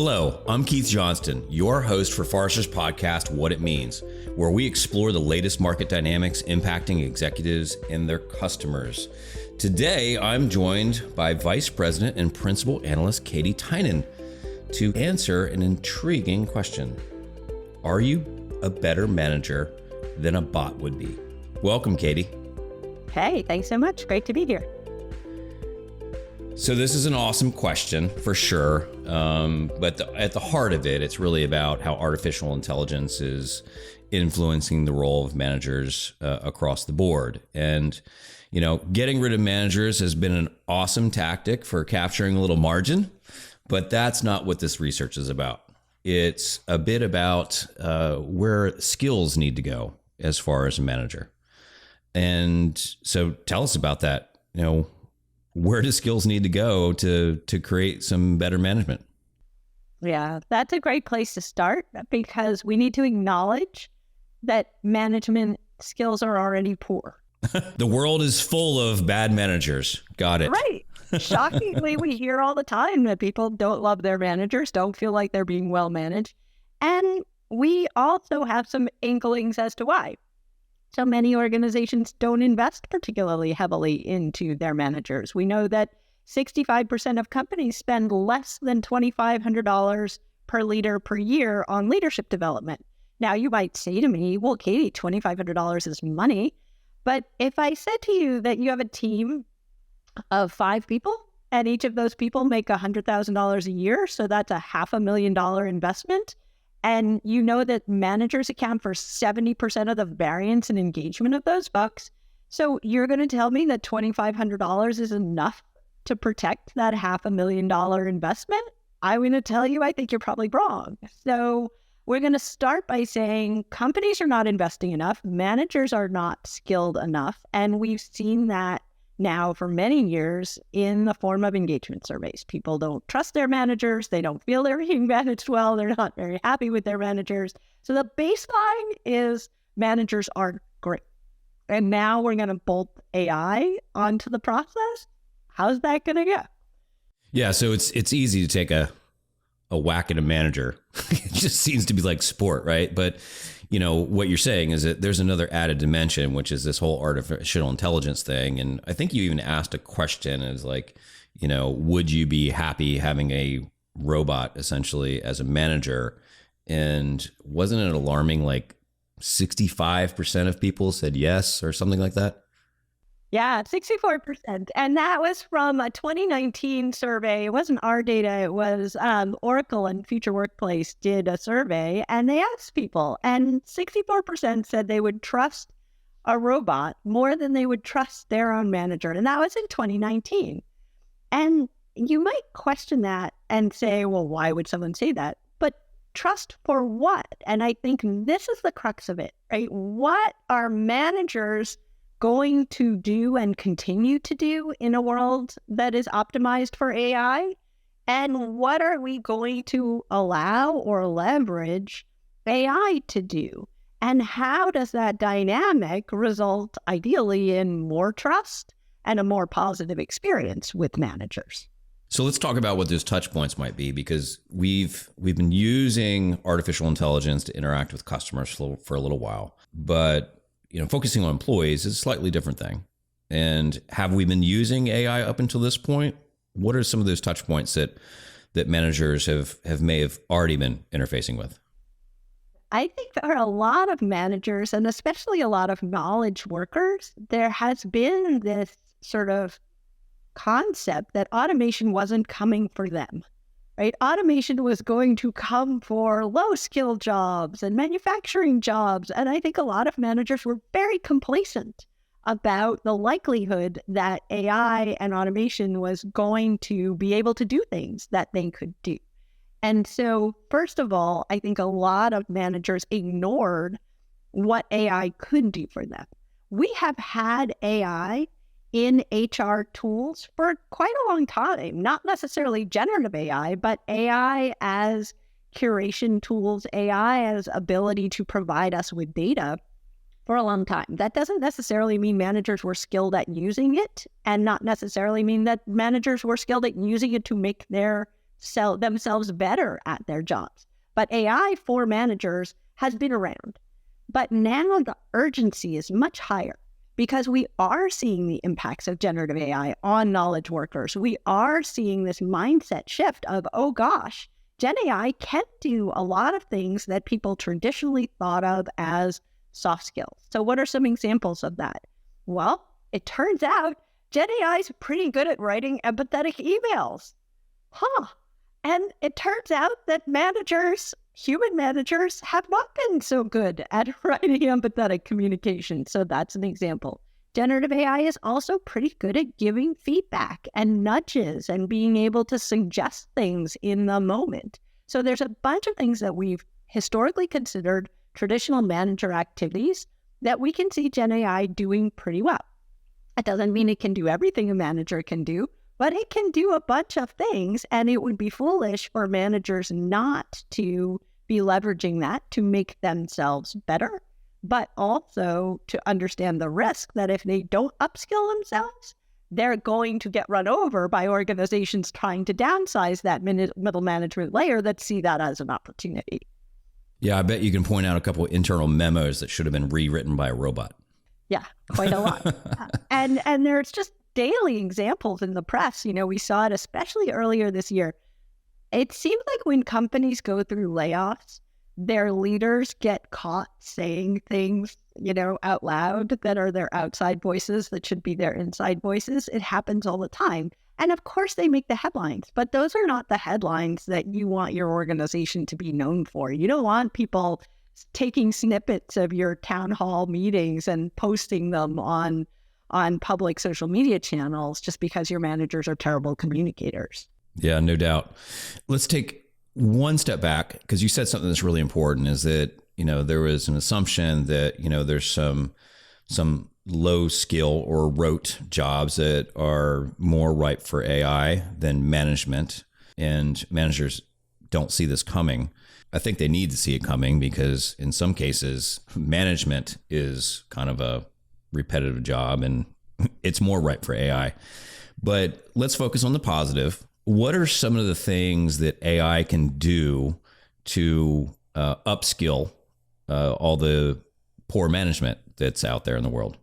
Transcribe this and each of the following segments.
Hello, I'm Keith Johnston, your host for Forrester's podcast, What It Means, where we explore the latest market dynamics impacting executives and their customers. Today, I'm joined by Vice President and Principal Analyst Katie Tynan to answer an intriguing question. Are you a better manager than a bot would be? Welcome, Katie. Hey, thanks so much. Great to be here. So this is an awesome question for sure, but at the heart of it, it's really about how artificial intelligence is influencing the role of managers across the board. And, you know, getting rid of managers has been an awesome tactic for capturing a little margin, but that's not what this research is about. It's a bit about where skills need to go as far as a manager. And so tell us about that. You know, where do skills need to go to create some better management? Yeah, that's a great place to start because we need to acknowledge that management skills are already poor. The world is full of bad managers. Got it. Right. Shockingly, we hear all the time that people don't love their managers, don't feel like they're being well managed. And we also have some inklings as to why. So many organizations don't invest particularly heavily into their managers. We know that 65% of companies spend less than $2,500 per leader per year on leadership development. Now, you might say to me, well, Katie, $2,500 is money. But if I said to you that you have a team of 5 people and each of those people make $100,000 a year, so that's a $500,000 investment, and you know that managers account for 70% of the variance and engagement of those bucks. So you're going to tell me that $2,500 is enough to protect that $500,000 investment? I'm going to tell you, I think you're probably wrong. So we're going to start by saying companies are not investing enough. Managers are not skilled enough. And we've seen that now for many years in the form of engagement surveys. People don't trust their managers. They don't feel they're being managed well. They're not very happy with their managers. So the baseline is managers aren't great. And now we're going to bolt AI onto the process. How's that going to go? Yeah, so it's easy to take a whack at a manager. It just seems to be like sport, right? But you know, what you're saying is that there's another added dimension, which is this whole artificial intelligence thing. And I think you even asked a question as like, you know, would you be happy having a robot essentially as a manager? And wasn't it alarming? Like 65% of people said yes or something like that? Yeah, 64%. And that was from a 2019 survey. It wasn't our data. It was Oracle and Future Workplace did a survey and they asked people and 64% said they would trust a robot more than they would trust their own manager. And that was in 2019. And you might question that and say, well, why would someone say that? But trust for what? And I think this is the crux of it, right? What are managers going to do and continue to do in a world that is optimized for AI? And what are we going to allow or leverage AI to do? And how does that dynamic result ideally in more trust and a more positive experience with managers? So let's talk about what those touch points might be, because we've been using artificial intelligence to interact with customers for a little while, but you know, focusing on employees is a slightly different thing. And have we been using AI up until this point? What are some of those touch points that managers may have already been interfacing with? I think there are a lot of managers, and especially a lot of knowledge workers, there has been this sort of concept that automation wasn't coming for them. Right? Automation was going to come for low-skill jobs and manufacturing jobs. And I think a lot of managers were very complacent about the likelihood that AI and automation was going to be able to do things that they could do. And so, first of all, I think a lot of managers ignored what AI could do for them. We have had AI in HR tools for quite a long time, not necessarily generative AI, but AI as curation tools, AI as ability to provide us with data for a long time. That doesn't necessarily mean managers were skilled at using it, and not necessarily mean that managers were skilled at using it to make their sell themselves better at their jobs. But AI for managers has been around. But now the urgency is much higher because we are seeing the impacts of generative AI on knowledge workers. We are seeing this mindset shift of, oh gosh, Gen AI can do a lot of things that people traditionally thought of as soft skills. So what are some examples of that? Well, it turns out Gen AI is pretty good at writing empathetic emails. And it turns out that human managers, have not been so good at writing empathetic communication. So that's an example. Generative AI is also pretty good at giving feedback and nudges and being able to suggest things in the moment. So there's a bunch of things that we've historically considered traditional manager activities that we can see Gen AI doing pretty well. That doesn't mean it can do everything a manager can do, but it can do a bunch of things, and it would be foolish for managers not to be leveraging that to make themselves better, but also to understand the risk that if they don't upskill themselves, they're going to get run over by organizations trying to downsize that middle management layer that see that as an opportunity. Yeah, I bet you can point out a couple of internal memos that should have been rewritten by a robot. Yeah, quite a lot. And there's just daily examples in the press. We saw it especially earlier this year. It seems like when companies go through layoffs, their leaders get caught saying things, out loud that are their outside voices that should be their inside voices. It happens all the time. And of course they make the headlines, but those are not the headlines that you want your organization to be known for. You don't want people taking snippets of your town hall meetings and posting them on public social media channels just because your managers are terrible communicators. Yeah, no doubt. Let's take one step back, because you said something that's really important, is that, there was an assumption that, there's some low skill or rote jobs that are more ripe for AI than management, and managers don't see this coming. I think they need to see it coming because in some cases, management is kind of a repetitive job and it's more ripe for AI. But let's focus on the positive. What are some of the things that AI can do to upskill all the poor management that's out there in the world?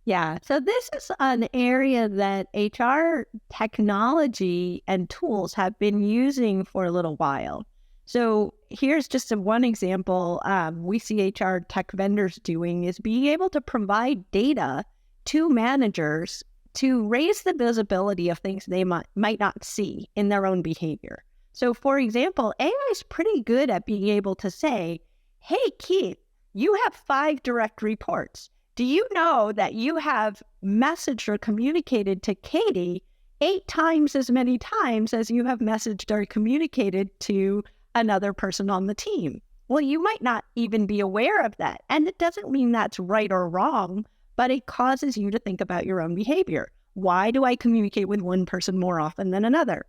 Yeah, so this is an area that HR technology and tools have been using for a little while. So here's just one example we see HR tech vendors doing is being able to provide data to managers to raise the visibility of things they might not see in their own behavior. So for example, AI is pretty good at being able to say, hey, Keith, you have 5 direct reports. Do you know that you have messaged or communicated to Katie 8 times as many times as you have messaged or communicated to another person on the team? Well, you might not even be aware of that. And it doesn't mean that's right or wrong, but it causes you to think about your own behavior. Why do I communicate with one person more often than another?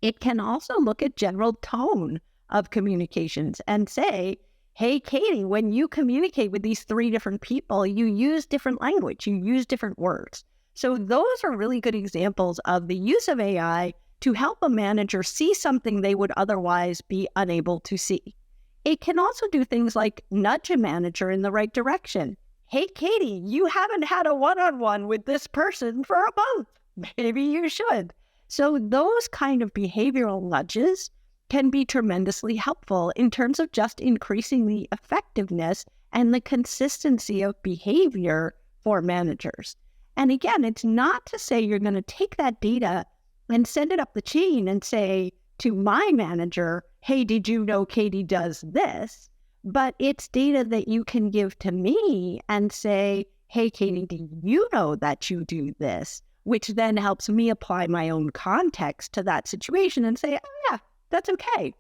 It can also look at general tone of communications and say, hey, Katie, when you communicate with these 3 different people, you use different language, you use different words. So those are really good examples of the use of AI to help a manager see something they would otherwise be unable to see. It can also do things like nudge a manager in the right direction. Hey, Katie, you haven't had a one-on-one with this person for a month. Maybe you should. So those kind of behavioral nudges can be tremendously helpful in terms of just increasing the effectiveness and the consistency of behavior for managers. And again, it's not to say you're going to take that data and send it up the chain and say to my manager, hey, did you know Katie does this? But it's data that you can give to me and say, hey, Katie, do you know that you do this? Which then helps me apply my own context to that situation and say, oh yeah, that's okay.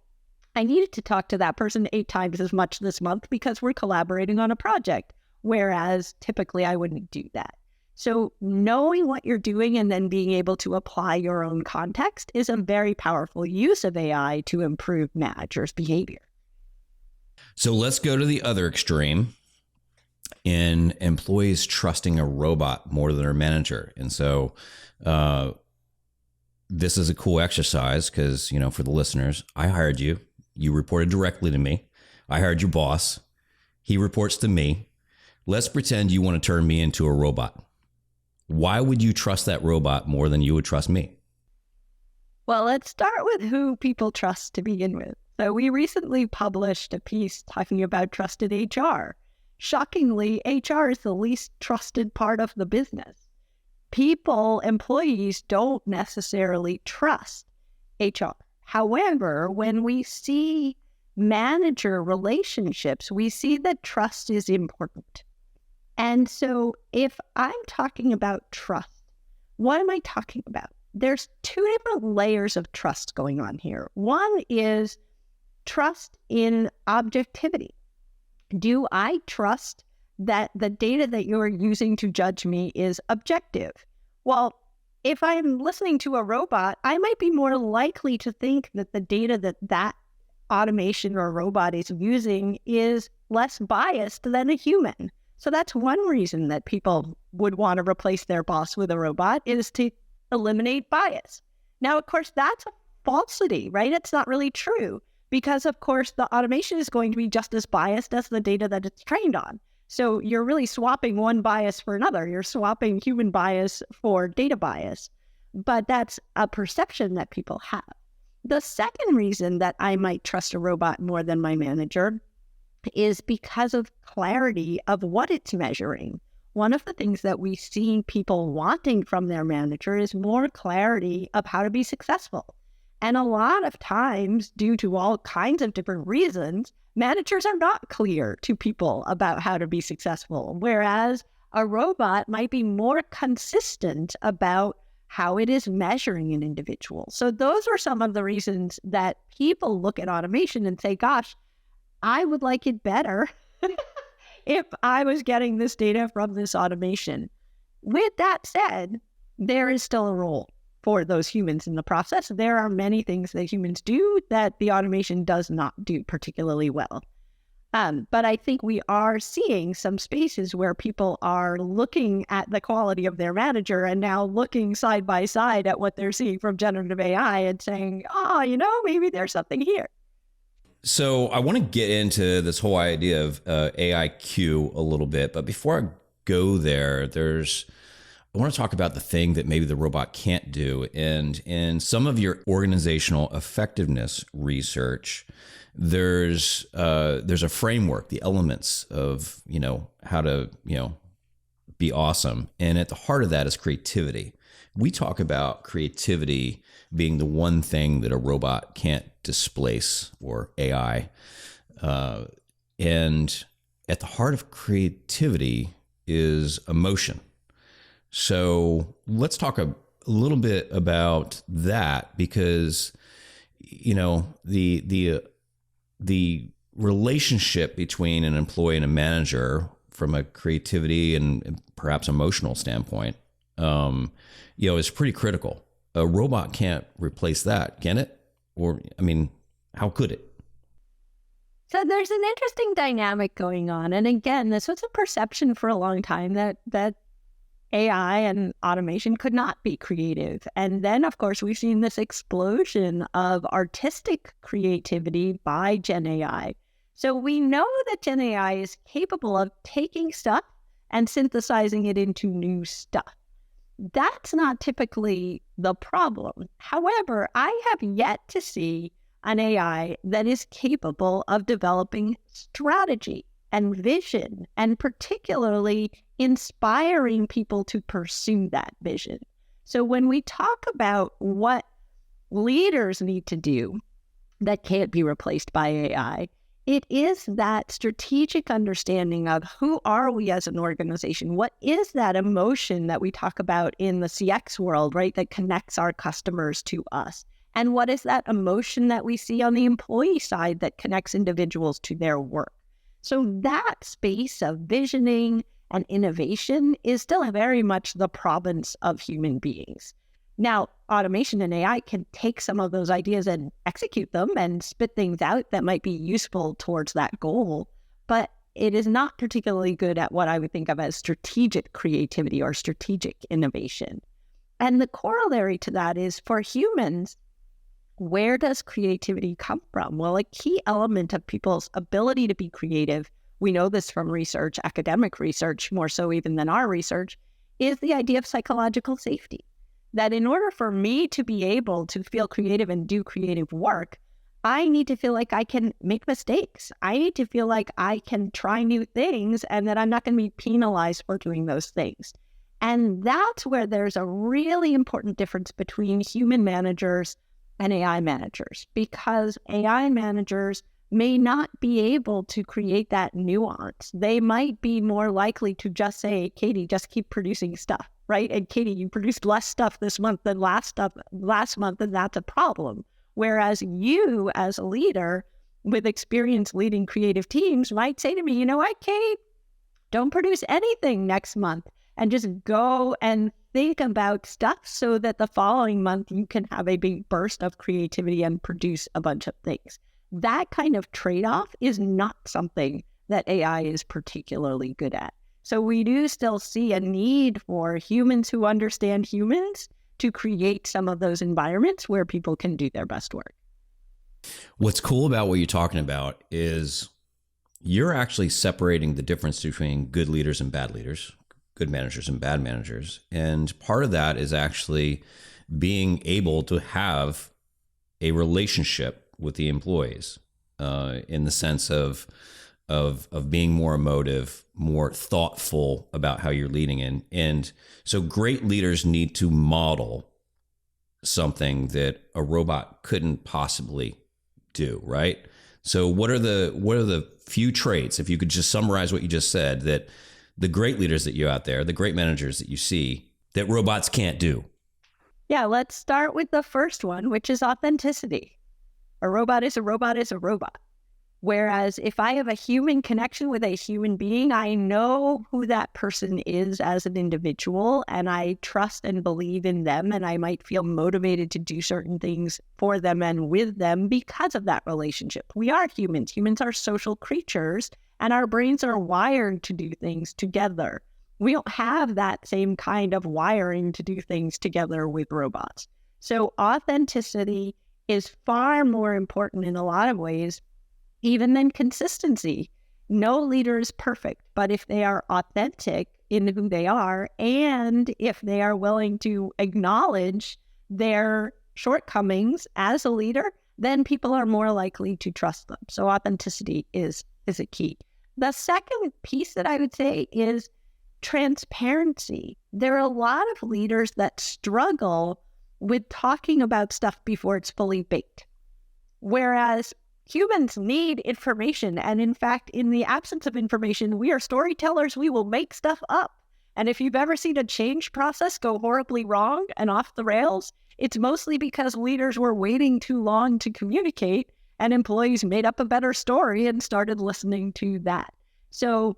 I needed to talk to that person 8 times as much this month because we're collaborating on a project, whereas typically I wouldn't do that. So knowing what you're doing and then being able to apply your own context is a very powerful use of AI to improve managers' behavior. So let's go to the other extreme in employees trusting a robot more than their manager. And so this is a cool exercise because, for the listeners, I hired you. You reported directly to me. I hired your boss. He reports to me. Let's pretend you want to turn me into a robot. Why would you trust that robot more than you would trust me? Well, let's start with who people trust to begin with. So we recently published a piece talking about trusted HR. Shockingly, HR is the least trusted part of the business. Employees don't necessarily trust HR. However, when we see manager relationships, we see that trust is important. And so if I'm talking about trust, what am I talking about? There's two different layers of trust going on here. One is trust in objectivity. Do I trust that the data that you're using to judge me is objective? Well, if I'm listening to a robot, I might be more likely to think that the data that automation or robot is using is less biased than a human. So that's one reason that people would want to replace their boss with a robot, is to eliminate bias. Now, of course, that's a falsity, right? It's not really true because, of course, the automation is going to be just as biased as the data that it's trained on. So you're really swapping one bias for another. You're swapping human bias for data bias. But that's a perception that people have. The second reason that I might trust a robot more than my manager is because of clarity of what it's measuring. One of the things that we see people wanting from their manager is more clarity of how to be successful. And a lot of times, due to all kinds of different reasons, managers are not clear to people about how to be successful, whereas a robot might be more consistent about how it is measuring an individual. So those are some of the reasons that people look at automation and say, gosh, I would like it better if I was getting this data from this automation. With that said, there is still a role for those humans in the process. There are many things that humans do that the automation does not do particularly well. But I think we are seeing some spaces where people are looking at the quality of their manager and now looking side by side at what they're seeing from generative AI and saying, maybe there's something here. So I want to get into this whole idea of AIQ a little bit, but before I go there, I want to talk about the thing that maybe the robot can't do. And in some of your organizational effectiveness research, there's a framework, the elements of how to be awesome, and at the heart of that is creativity. We talk about creativity being the one thing that a robot can't displace, or AI. And at the heart of creativity is emotion. So let's talk a little bit about that, because the relationship between an employee and a manager from a creativity and perhaps emotional standpoint, is pretty critical. A robot can't replace that, can it? Or, how could it? So there's an interesting dynamic going on. And again, this was a perception for a long time that AI and automation could not be creative. And then, of course, we've seen this explosion of artistic creativity by Gen AI. So we know that Gen AI is capable of taking stuff and synthesizing it into new stuff. That's not typically the problem. However, I have yet to see an AI that is capable of developing strategy and vision, and particularly inspiring people to pursue that vision. So when we talk about what leaders need to do that can't be replaced by AI, it is that strategic understanding of who are we as an organization? What is that emotion that we talk about in the CX world, right, that connects our customers to us? And what is that emotion that we see on the employee side that connects individuals to their work? So that space of visioning and innovation is still very much the province of human beings. Now, automation and AI can take some of those ideas and execute them and spit things out that might be useful towards that goal, but it is not particularly good at what I would think of as strategic creativity or strategic innovation. And the corollary to that is for humans, where does creativity come from? Well, a key element of people's ability to be creative, we know this from research, academic research, more so even than our research, is the idea of psychological safety. That in order for me to be able to feel creative and do creative work, I need to feel like I can make mistakes. I need to feel like I can try new things and that I'm not going to be penalized for doing those things. And that's where there's a really important difference between human managers and AI managers, because AI managers may not be able to create that nuance. They might be more likely to just say, Katie, just keep producing stuff, right? And Katie, you produced less stuff this month than last month, and that's a problem. Whereas you, as a leader with experience leading creative teams, might say to me, you know what, Kate, don't produce anything next month and just go and think about stuff so that the following month you can have a big burst of creativity and produce a bunch of things. That kind of trade-off is not something that AI is particularly good at. So we do still see a need for humans who understand humans to create some of those environments where people can do their best work. What's cool about what you're talking about is you're actually separating the difference between good leaders and bad leaders, good managers and bad managers. And part of that is actually being able to have a relationship with the employees in the sense of being more emotive, more thoughtful about how you're leading in. And so great leaders need to model something that a robot couldn't possibly do, right? So what are the few traits, if you could just summarize what you just said, that the great leaders that you out there, the great managers that you see, that robots can't do? Yeah, let's start with the first one, which is authenticity. A robot is a robot is a robot. Whereas if I have a human connection with a human being, I know who that person is as an individual, and I trust and believe in them, and I might feel motivated to do certain things for them and with them because of that relationship. We are humans. Humans are social creatures, and our brains are wired to do things together. We don't have that same kind of wiring to do things together with robots. So authenticity is far more important in a lot of ways, even than consistency. No leader is perfect, but if they are authentic in who they are, and if they are willing to acknowledge their shortcomings as a leader, then people are more likely to trust them. So authenticity is a key. The second piece that I would say is transparency. There are a lot of leaders that struggle with talking about stuff before it's fully baked. Whereas humans need information. And in fact, in the absence of information, we are storytellers. We will make stuff up. And if you've ever seen a change process go horribly wrong and off the rails, it's mostly because leaders were waiting too long to communicate and employees made up a better story and started listening to that. So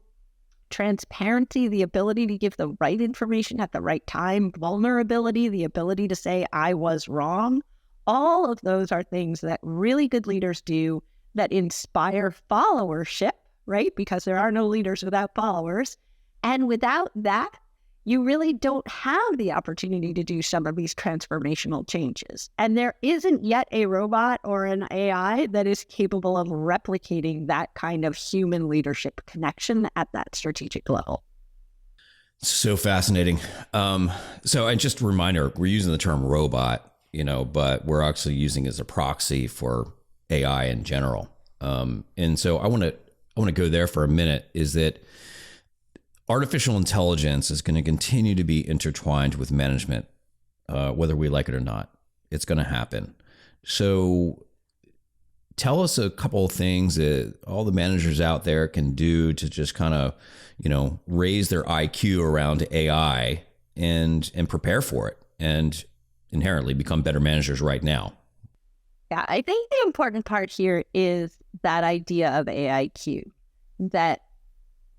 transparency, the ability to give the right information at the right time, vulnerability, the ability to say, I was wrong. All of those are things that really good leaders do that inspire followership, right? Because there are no leaders without followers. And without that, you really don't have the opportunity to do some of these transformational changes. And there isn't yet a robot or an AI that is capable of replicating that kind of human leadership connection at that strategic level. So fascinating. So, and just a reminder, we're using the term robot, but we're actually using it as a proxy for AI in general. And so I want to go there for a minute, is that artificial intelligence is going to continue to be intertwined with management, whether we like it or not. It's going to happen. So tell us a couple of things that all the managers out there can do to just kind of, raise their IQ around AI and prepare for it and inherently become better managers right now. Yeah, I think the important part here is that idea of AIQ, that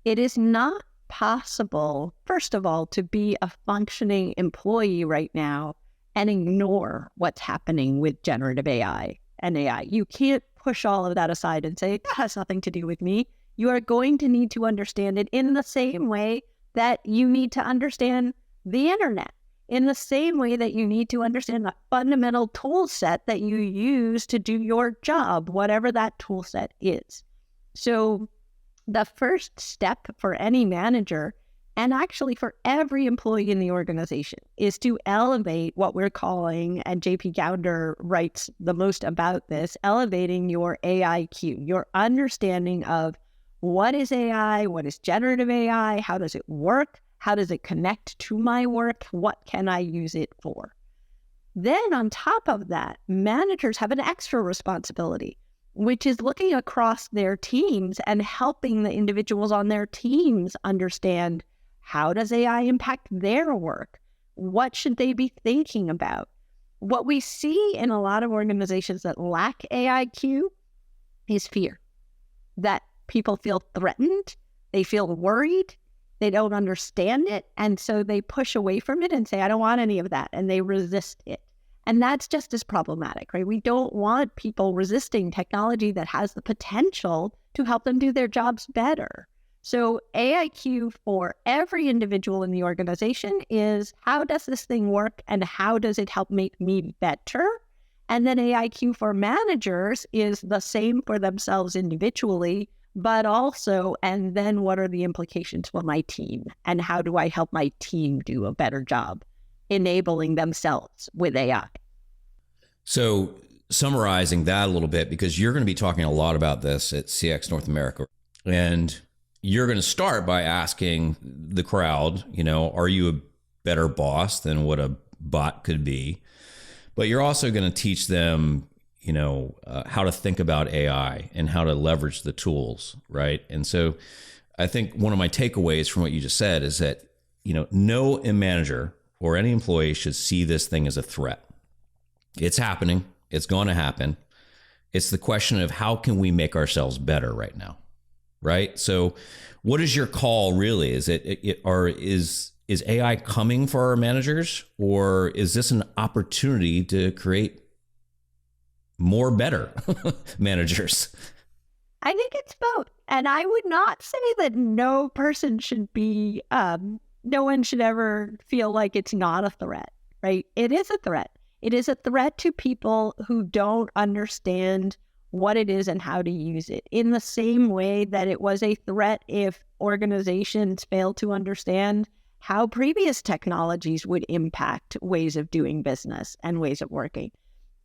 it is not possible, first of all, to be a functioning employee right now and ignore what's happening with generative AI and AI. You can't push all of that aside and say, that has nothing to do with me. You are going to need to understand it in the same way that you need to understand the internet. in the same way that you need to understand the fundamental tool set that you use to do your job, whatever that tool set is. So the first step for any manager, and actually for every employee in the organization, is to elevate what we're calling, and JP Gounder writes the most about this, elevating your AIQ, your understanding of what is AI, what is generative AI, how does it work, how does it connect to my work, what can I use it for? Then on top of that, managers have an extra responsibility, which is looking across their teams and helping the individuals on their teams understand, how does AI impact their work? What should they be thinking about? What we see in a lot of organizations that lack AIQ is fear, that people feel threatened, they feel worried, they don't understand it, and so they push away from it and say, I don't want any of that, and they resist it. And that's just as problematic, right? We don't want people resisting technology that has the potential to help them do their jobs better. So AIQ for every individual in the organization is, how does this thing work and how does it help make me better? And then AIQ for managers is the same for themselves individually, but also, and then what are the implications for my team? And how do I help my team do a better job enabling themselves with AI? So summarizing that a little bit, because you're going to be talking a lot about this at CX North America, and you're going to start by asking the crowd, are you a better boss than what a bot could be? But you're also going to teach them, how to think about AI and how to leverage the tools, right? And so I think one of my takeaways from what you just said is that, no manager or any employee should see this thing as a threat. It's happening. It's going to happen. It's the question of, how can we make ourselves better right now? Right? So what is your call really? Is is AI coming for our managers, or is this an opportunity to create more better managers? I think it's both. And I would not say that no person should be, no one should ever feel like it's not a threat, right? It is a threat. It is a threat to people who don't understand what it is and how to use it, in the same way that it was a threat if organizations failed to understand how previous technologies would impact ways of doing business and ways of working.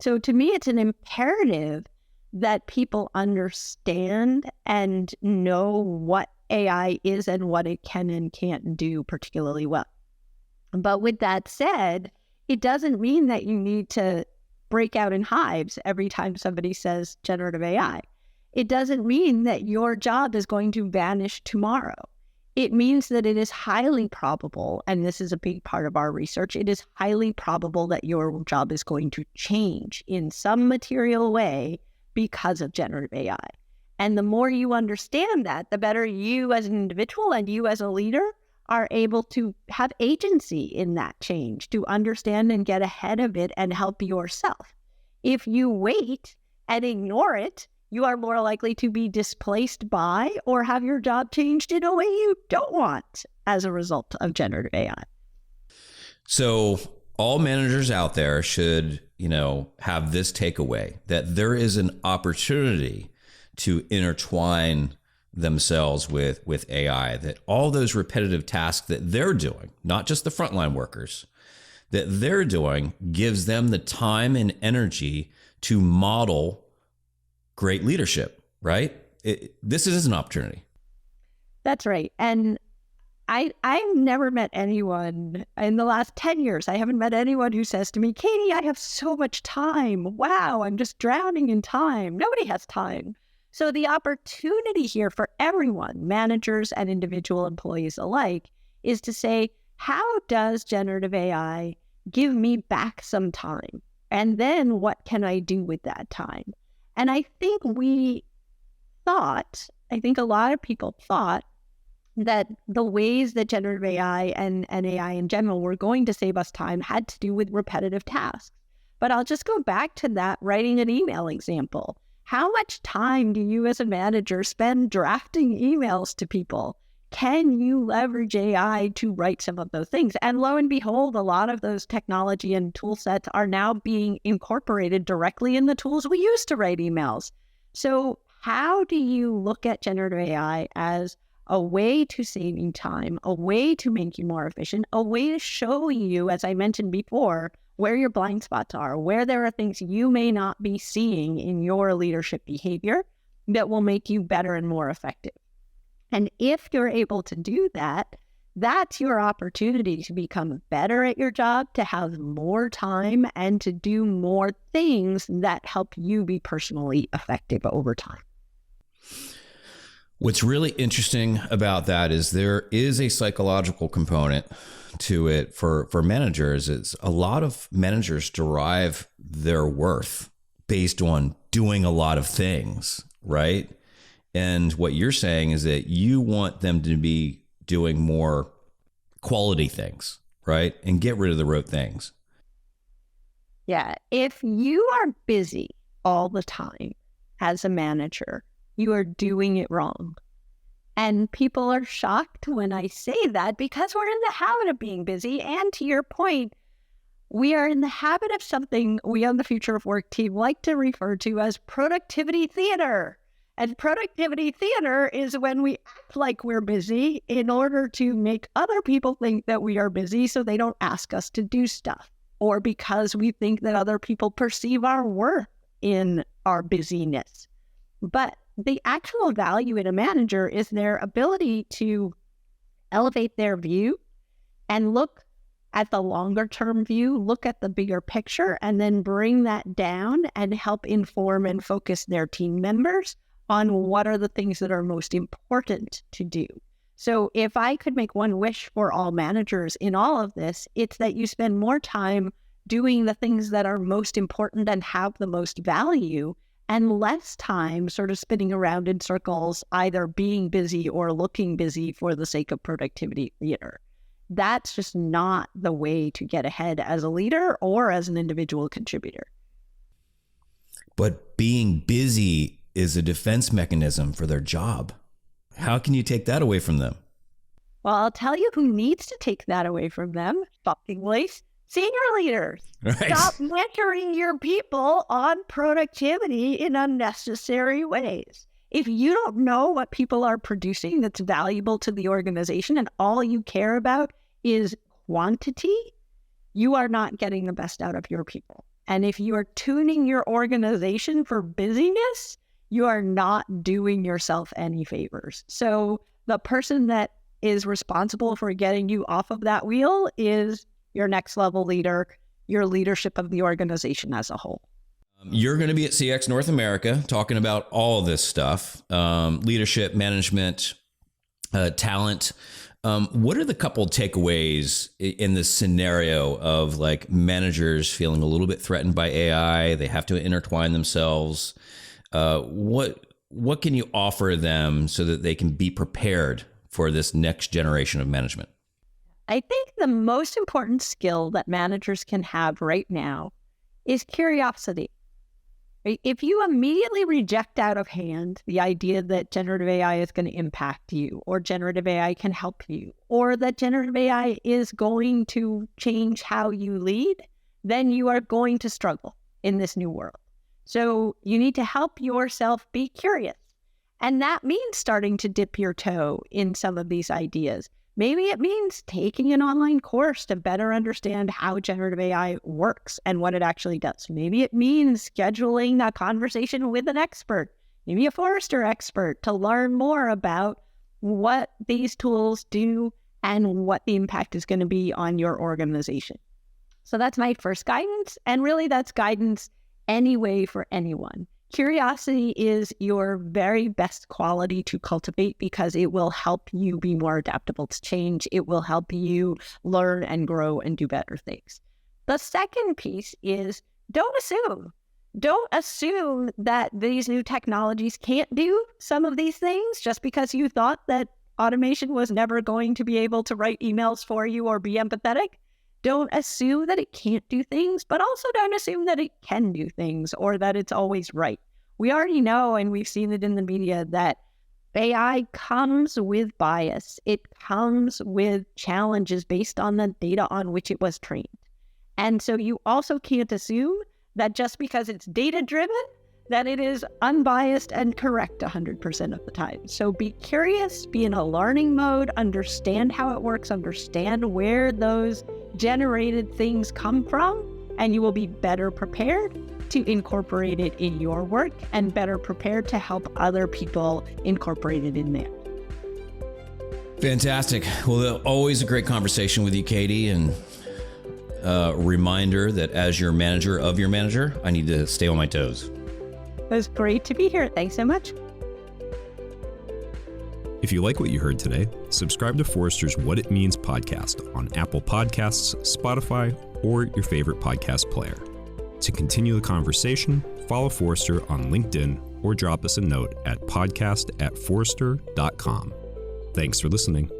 So to me, it's an imperative that people understand and know what AI is and what it can and can't do particularly well. But with that said, it doesn't mean that you need to break out in hives every time somebody says generative AI. It doesn't mean that your job is going to vanish tomorrow. It means that it is highly probable, and this is a big part of our research, it is highly probable that your job is going to change in some material way because of generative AI. And the more you understand that, the better you as an individual and you as a leader are able to have agency in that change, to understand and get ahead of it and help yourself. If you wait and ignore it, you are more likely to be displaced by or have your job changed in a way you don't want as a result of generative AI. So all managers out there should, have this takeaway, that there is an opportunity to intertwine themselves with AI, that all those repetitive tasks that they're doing, not just the frontline workers, that they're doing, gives them the time and energy to model great leadership, right? This is an opportunity. That's right. And I've never met anyone in the last 10 years. I haven't met anyone who says to me, Katie, I have so much time. Wow, I'm just drowning in time. Nobody has time. So the opportunity here for everyone, managers and individual employees alike, is to say, how does generative AI give me back some time? And then what can I do with that time? And I think I think a lot of people thought that the ways that generative AI and AI in general were going to save us time had to do with repetitive tasks. But I'll just go back to that writing an email example. How much time do you as a manager spend drafting emails to people? Can you leverage AI to write some of those things? And lo and behold, a lot of those technology and tool sets are now being incorporated directly in the tools we use to write emails. So how do you look at generative AI as a way to saving time, a way to make you more efficient, a way to show you, as I mentioned before, where your blind spots are, where there are things you may not be seeing in your leadership behavior that will make you better and more effective? And if you're able to do that, that's your opportunity to become better at your job, to have more time, and to do more things that help you be personally effective over time. What's really interesting about that is there is a psychological component to it for managers. It's a lot of managers derive their worth based on doing a lot of things, right? And what you're saying is that you want them to be doing more quality things, right? And get rid of the rote things. Yeah. If you are busy all the time as a manager, you are doing it wrong. And people are shocked when I say that because we're in the habit of being busy. And to your point, we are in the habit of something we on the Future of Work team like to refer to as productivity theater. And productivity theater is when we act like we're busy in order to make other people think that we are busy so they don't ask us to do stuff, or because we think that other people perceive our worth in our busyness. But the actual value in a manager is their ability to elevate their view and look at the longer term view, look at the bigger picture, and then bring that down and help inform and focus their team members on what are the things that are most important to do. So if I could make one wish for all managers in all of this, it's that you spend more time doing the things that are most important and have the most value, and less time sort of spinning around in circles, either being busy or looking busy for the sake of productivity theater. That's just not the way to get ahead as a leader or as an individual contributor. But being busy is a defense mechanism for their job. How can you take that away from them? Well, I'll tell you who needs to take that away from them, shockingly. Senior leaders. Right. Stop mentoring your people on productivity in unnecessary ways. If you don't know what people are producing that's valuable to the organization and all you care about is quantity, you are not getting the best out of your people. And if you are tuning your organization for busyness, you are not doing yourself any favors. So the person that is responsible for getting you off of that wheel is your next level leader, your leadership of the organization as a whole. You're going to be at CX North America talking about all this stuff, leadership, management, talent. What are the couple takeaways in this scenario of like managers feeling a little bit threatened by AI? They have to intertwine themselves. What can you offer them so that they can be prepared for this next generation of management? I think the most important skill that managers can have right now is curiosity. If you immediately reject out of hand the idea that generative AI is going to impact you, or generative AI can help you, or that generative AI is going to change how you lead, then you are going to struggle in this new world. So you need to help yourself be curious. And that means starting to dip your toe in some of these ideas. Maybe it means taking an online course to better understand how generative AI works and what it actually does. Maybe it means scheduling a conversation with an expert, maybe a Forrester expert, to learn more about what these tools do and what the impact is going to be on your organization. So that's my first guidance. And really that's guidance anyway for anyone. Curiosity is your very best quality to cultivate because it will help you be more adaptable to change. It will help you learn and grow and do better things. The second piece is don't assume. Don't assume that these new technologies can't do some of these things just because you thought that automation was never going to be able to write emails for you or be empathetic. Don't assume that it can't do things, but also don't assume that it can do things or that it's always right. We already know, and we've seen it in the media, that AI comes with bias. It comes with challenges based on the data on which it was trained. And so you also can't assume that just because it's data-driven, that it is unbiased and correct 100% of the time. So be curious, be in a learning mode, understand how it works, understand where those generated things come from, and you will be better prepared to incorporate it in your work and better prepared to help other people incorporate it in there. Fantastic. Well, always a great conversation with you, Katie, and a reminder that as your manager of your manager, I need to stay on my toes. It was great to be here. Thanks so much. If you like what you heard today, subscribe to Forrester's What It Means podcast on Apple Podcasts, Spotify, or your favorite podcast player. To continue the conversation, follow Forrester on LinkedIn or drop us a note at podcast@forrester.com. Thanks for listening.